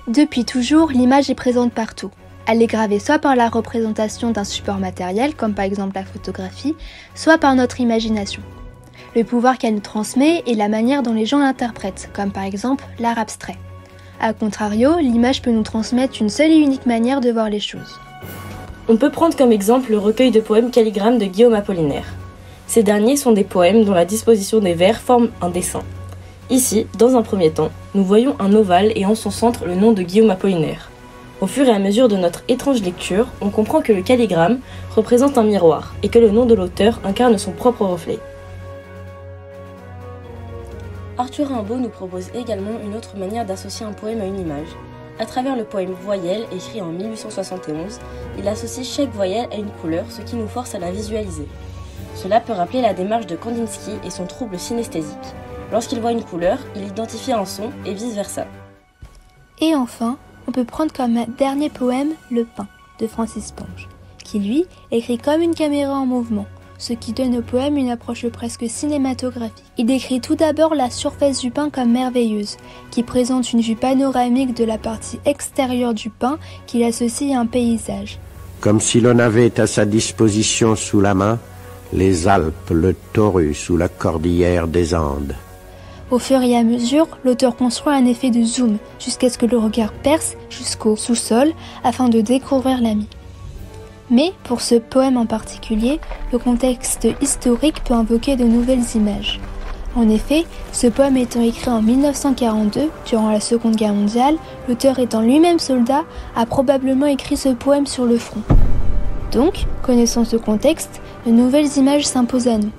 Depuis toujours, l'image est présente partout. Elle est gravée soit par la représentation d'un support matériel, comme par exemple la photographie, soit par notre imagination. Le pouvoir qu'elle nous transmet est la manière dont les gens l'interprètent, comme par exemple l'art abstrait. A contrario, l'image peut nous transmettre une seule et unique manière de voir les choses. On peut prendre comme exemple le recueil de poèmes Calligrammes de Guillaume Apollinaire. Ces derniers sont des poèmes dont la disposition des vers forme un dessin. Ici, dans un premier temps, nous voyons un ovale et en son centre le nom de Guillaume Apollinaire. Au fur et à mesure de notre étrange lecture, on comprend que le calligramme représente un miroir et que le nom de l'auteur incarne son propre reflet. Arthur Rimbaud nous propose également une autre manière d'associer un poème à une image. À travers le poème Voyelle, écrit en 1871, il associe chaque voyelle à une couleur, ce qui nous force à la visualiser. Cela peut rappeler la démarche de Kandinsky et son trouble synesthésique. Lorsqu'il voit une couleur, il identifie un son et vice-versa. Et enfin, on peut prendre comme dernier poème Le Pain de Francis Ponge, qui lui écrit comme une caméra en mouvement, ce qui donne au poème une approche presque cinématographique. Il décrit tout d'abord la surface du pain comme merveilleuse, qui présente une vue panoramique de la partie extérieure du pain qu'il associe à un paysage. Comme si l'on avait à sa disposition sous la main les Alpes, le Taurus ou la cordillère des Andes. Au fur et à mesure, l'auteur construit un effet de zoom jusqu'à ce que le regard perce jusqu'au sous-sol afin de découvrir l'ami. Mais pour ce poème en particulier, le contexte historique peut invoquer de nouvelles images. En effet, ce poème étant écrit en 1942, durant la Seconde Guerre mondiale, l'auteur étant lui-même soldat, a probablement écrit ce poème sur le front. Donc, connaissant ce contexte, de nouvelles images s'imposent à nous.